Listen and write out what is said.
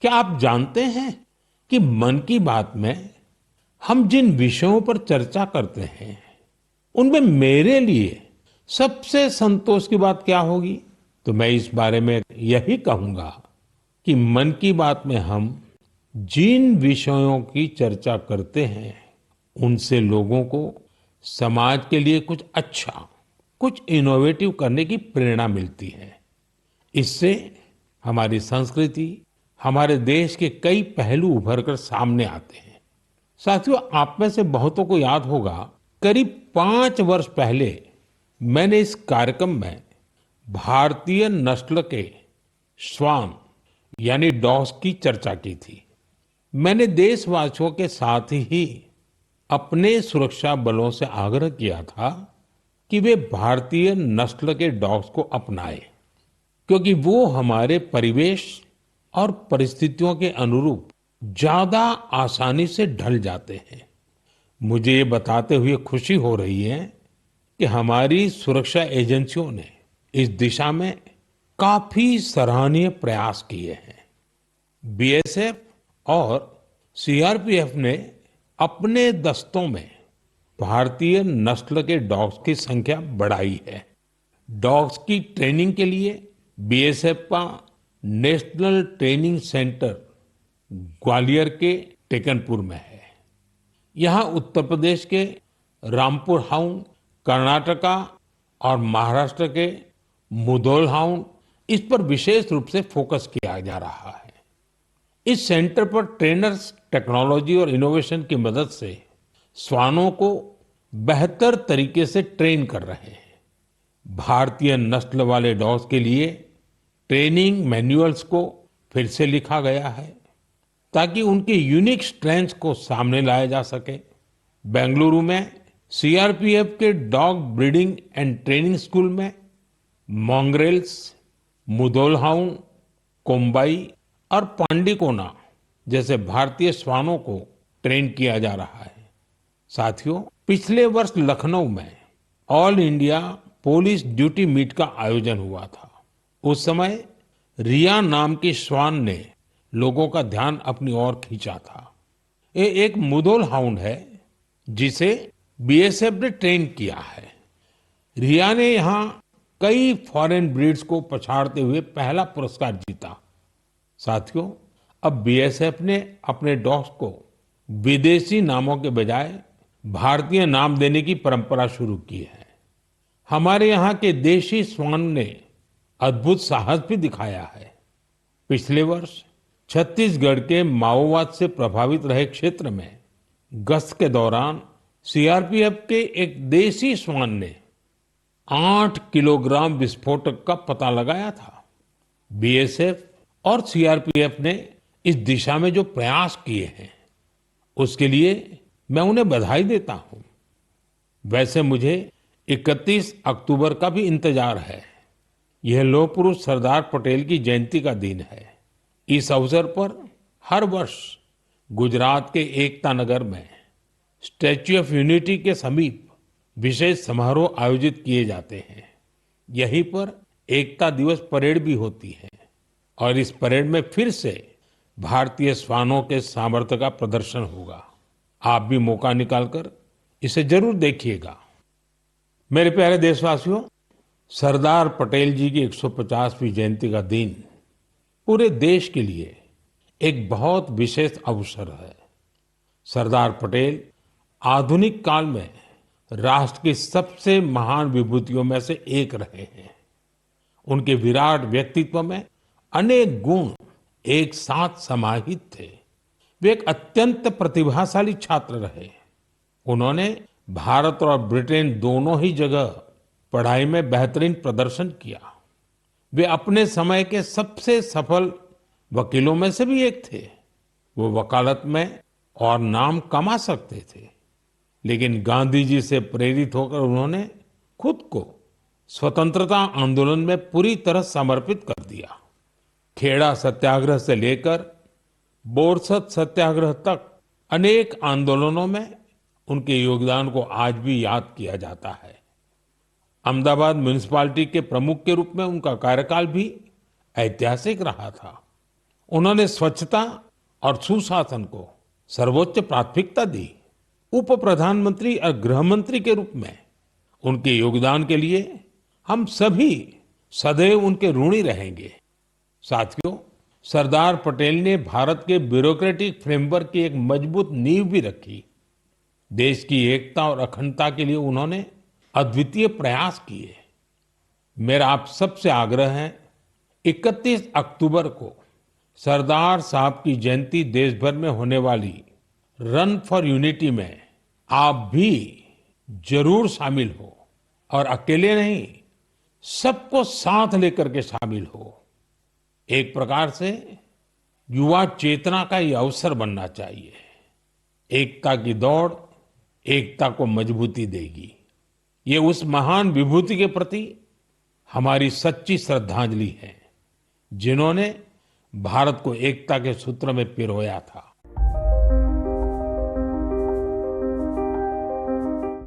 क्या आप जानते हैं कि मन की बात में हम जिन विषयों पर चर्चा करते हैं उनमें मेरे लिए सबसे संतोष की बात क्या होगी? तो मैं इस बारे में यही कहूंगा कि मन की बात में हम जिन विषयों की चर्चा करते हैं उनसे लोगों को समाज के लिए कुछ अच्छा, कुछ इनोवेटिव करने की प्रेरणा मिलती है। इससे हमारी संस्कृति, हमारे देश के कई पहलू उभर कर सामने आते हैं। साथियों, आप में से बहुतों को याद होगा, करीब 5 वर्ष पहले मैंने इस कार्यक्रम में भारतीय नस्ल के श्वान यानी डॉग्स की चर्चा की थी। मैंने देशवासियों के साथ ही अपने सुरक्षा बलों से आग्रह किया था कि वे भारतीय नस्ल के डॉग्स को अपनाएं, क्योंकि वो हमारे परिवेश और परिस्थितियों के अनुरूप ज्यादा आसानी से ढल जाते हैं। मुझे ये बताते हुए खुशी हो रही है कि हमारी सुरक्षा एजेंसियों ने इस दिशा में काफी सराहनीय प्रयास किए हैं। बीएसएफ और सीआरपीएफ ने अपने दस्तों में भारतीय नस्ल के डॉग्स की संख्या बढ़ाई है। डॉग्स की ट्रेनिंग के लिए बीएसएफ का नेशनल ट्रेनिंग सेंटर ग्वालियर के टेकनपुर में है। यहाँ उत्तर प्रदेश के रामपुर हाउंड, कर्नाटका और महाराष्ट्र के मुधोल हाउंड, इस पर विशेष रूप से फोकस किया जा रहा है। इस सेंटर पर ट्रेनर्स टेक्नोलॉजी और इनोवेशन की मदद से श्वानों को बेहतर तरीके से ट्रेन कर रहे हैं। भारतीय नस्ल वाले डॉग्स के लिए ट्रेनिंग मैनुअल्स को फिर से लिखा गया है ताकि उनके यूनिक स्ट्रेंथ्स को सामने लाया जा सके। बेंगलुरु में सीआरपीएफ के dog breeding and training school में मॉन्ग्रेल्स, मुधोल हाउंड, कोम्बाई और पांडिकोना जैसे भारतीय श्वानों को ट्रेन किया जा रहा है। साथियों, पिछले वर्ष लखनऊ में all India police duty meet का आयोजन हुआ था। उस समय रिया नाम की श्वान ने लोगों का ध्यान अपनी ओर खींचा था। ये एक मुधोल हाउंड है जिसे बीएसएफ ने ट्रेन किया है। रिया ने यहाँ कई फॉरेन ब्रीड्स को पछाड़ते हुए पहला पुरस्कार जीता। साथियों, अब बीएसएफ ने अपने डॉग्स को विदेशी नामों के बजाय भारतीय नाम देने की परंपरा शुरू की है। हमारे यहाँ के देशी श्वान ने अद्भुत साहस भी दिखाया है। पिछले वर्ष छत्तीसगढ़ के माओवाद से प्रभावित रहे क्षेत्र में गश्त के दौरान सीआरपीएफ के एक देशी श्वान ने 8 किलोग्राम विस्फोटक का पता लगाया था। बीएसएफ और सीआरपीएफ ने इस दिशा में जो प्रयास किए हैं उसके लिए मैं उन्हें बधाई देता हूं। वैसे मुझे 31 अक्टूबर का भी इंतजार है। यह लौह पुरुष सरदार पटेल की जयंती का दिन है। इस अवसर पर हर वर्ष गुजरात के एकता नगर में स्टैच्यू ऑफ यूनिटी के समीप विशेष समारोह आयोजित किए जाते हैं। यहीं पर एकता दिवस परेड भी होती है और इस परेड में फिर से भारतीय श्वानों के सामर्थ्य का प्रदर्शन होगा। आप भी मौका निकालकर इसे जरूर देखिएगा। मेरे प्यारे देशवासियों, सरदार पटेल जी की 150वीं जयंती का दिन पूरे देश के लिए एक बहुत विशेष अवसर है। सरदार पटेल आधुनिक काल में राष्ट्र की सबसे महान विभूतियों में से एक रहे हैं। उनके विराट व्यक्तित्व में अनेक गुण एक साथ समाहित थे। वे एक अत्यंत प्रतिभाशाली छात्र रहे। उन्होंने भारत और ब्रिटेन दोनों ही जगह पढ़ाई में बेहतरीन प्रदर्शन किया। वे अपने समय के सबसे सफल वकीलों में से भी एक थे। वो वकालत में और नाम कमा सकते थे, लेकिन गांधी जी से प्रेरित होकर उन्होंने खुद को स्वतंत्रता आंदोलन में पूरी तरह समर्पित कर दिया। खेड़ा सत्याग्रह से लेकर बोरसद सत्याग्रह तक अनेक आंदोलनों में उनके योगदान को आज भी याद किया जाता है। अहमदाबाद म्युनिसिपैलिटी के प्रमुख के रूप में उनका कार्यकाल भी ऐतिहासिक रहा था। उन्होंने स्वच्छता और सुशासन को सर्वोच्च प्राथमिकता दी। उप प्रधानमंत्री और गृह मंत्री के रूप में उनके योगदान के लिए हम सभी सदैव उनके ऋणी रहेंगे। साथियों, सरदार पटेल ने भारत के ब्यूरोक्रेटिक फ्रेमवर्क की एक मजबूत नींव भी रखी। देश की एकता और अखंडता के लिए उन्होंने अद्वितीय प्रयास किए। मेरा आप सबसे आग्रह है, 31 अक्टूबर को सरदार साहब की जयंती देश भर में होने वाली रन फॉर यूनिटी में आप भी जरूर शामिल हो और अकेले नहीं, सबको साथ लेकर के शामिल हो। एक प्रकार से युवा चेतना का ये अवसर बनना चाहिए। एकता की दौड़ एकता को मजबूती देगी। ये उस महान विभूति के प्रति हमारी सच्ची श्रद्धांजलि है जिन्होंने भारत को एकता के सूत्र में पिरोया था।